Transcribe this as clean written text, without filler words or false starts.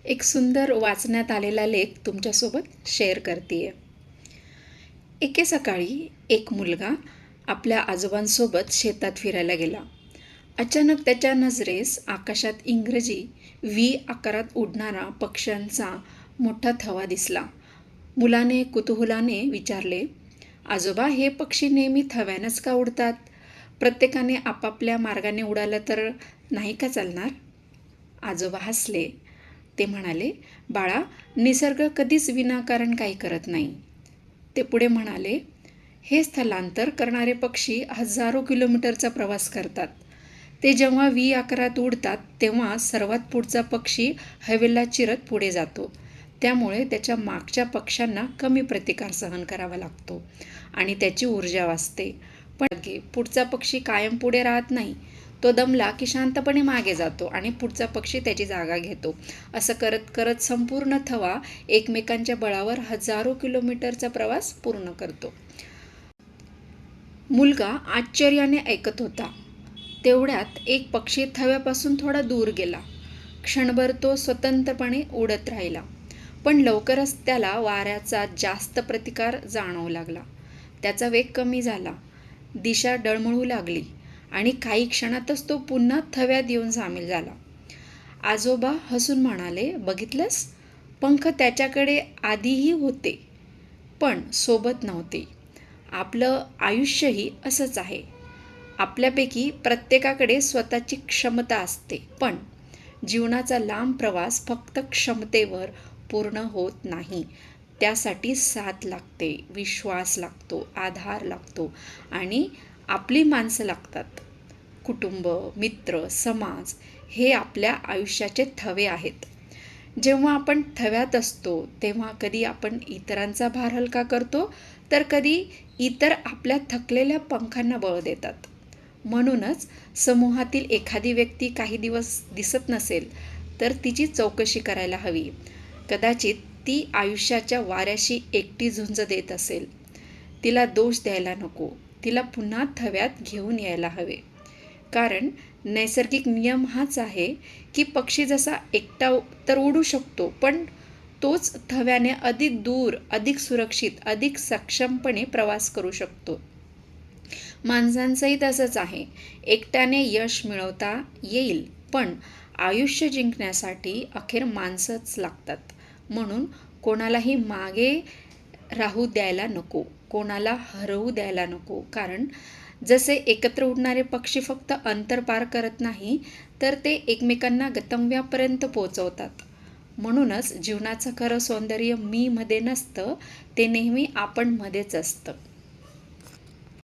एक सुंदर वाचण्यात आलेला लेख तुमच्यासोबत शेअर करते आहे. एके सकाळी एक मुलगा आपल्या आजोबांसोबत शेतात फिरायला गेला. अचानक त्याच्या नजरेस आकाशात इंग्रजी व्ही आकारात उडणारा पक्ष्यांचा मोठा थवा दिसला. मुलाने कुतूहलाने विचारले, आजोबा, हे पक्षी नेहमी थव्यानंच का उडतात? प्रत्येकाने आपापल्या मार्गाने उडालं तर नाही का चालणार? आजोबा हसले. ते म्हणाले, बाळा, निसर्ग कधीच विनाकारण काही करत नाही. ते पुढे म्हणाले, हे स्थलांतर करणारे पक्षी हजारो किलोमीटरचा प्रवास करतात. ते जेव्हा व्ही आकारात उडतात तेव्हा सर्वात पुढचा पक्षी हवेला चिरत पुढे जातो. त्यामुळे त्याच्या मागच्या पक्ष्यांना कमी प्रतिकार सहन करावा लागतो आणि त्याची ऊर्जा वाचते. पण पुढचा पक्षी कायम पुढे राहत नाही. तो दमला की शांतपणे मागे जातो आणि पुढचा पक्षी त्याची जागा घेतो. असं करत करत संपूर्ण थवा एकमेकांच्या बळावर हजारो किलोमीटरचा प्रवास पूर्ण करतो. मुलगा आश्चर्याने ऐकत होता. तेवढ्यात एक पक्षी थव्यापासून थोडा दूर गेला. क्षणभर तो स्वतंत्रपणे उडत राहिला. पण लवकरच त्याला वाऱ्याचा जास्त प्रतिकार जाणवू लागला. त्याचा वेग कमी झाला, दिशा डळमळू लागली आणि काही क्षणातच तो पुन्हा थव्यात येऊन सामील झाला. आजोबा हसून म्हणाले, बघितलंस? पंख त्याच्याकडे आधीही होते, पण सोबत नव्हते. आपलं आयुष्यही असंच आहे. आपल्यापैकी प्रत्येकाकडे स्वतःची क्षमता असते, पण जीवनाचा लांब प्रवास फक्त क्षमतेवर पूर्ण होत नाही. त्यासाठी साथ लागते, विश्वास लागतो, आधार लागतो आणि आपली माणसं लागतात. कुटुंब, मित्र, समाज हे आपल्या आयुष्याचे थवे आहेत. जेव्हा आपण थव्यात असतो तेव्हा कधी आपण इतरांचा भार हलका करतो, तर कधी इतर आपल्या थकलेल्या पंखांना बळ देतात. म्हणूनच समूहातील एखादी व्यक्ती काही दिवस दिसत नसेल तर तिची चौकशी करायला हवी. कदाचित ती आयुष्याच्या वाऱ्याशी एकटी झुंज देत असेल. तिला दोष द्यायला नको. तिला पुन्हा थव्यात घेऊन यायला हवे. कारण नैसर्गिक नियम हाच आहे की पक्षी जसा एकटा तर उडू शकतो, पण तोच थव्याने अधिक दूर, अधिक सुरक्षित, अधिक सक्षमपणे प्रवास करू शकतो. माणसांचंही तसंच आहे. एकट्याने यश मिळवता येईल, पण आयुष्य जिंकण्यासाठी अखेर माणसंच लागतात. म्हणून कोणालाही मागे राहू द्यायला नको, कोणाला हरवू द्यायला नको. कारण जसे एकत्र उडणारे पक्षी फक्त अंतर पार करत नाही, तर ते एकमेकांना गंतव्यापर्यंत पोहोचवतात. म्हणूनच जीवनाचं खरं सौंदर्य मी मध्ये नसतं, ते नेहमी आपण मध्येच असतं.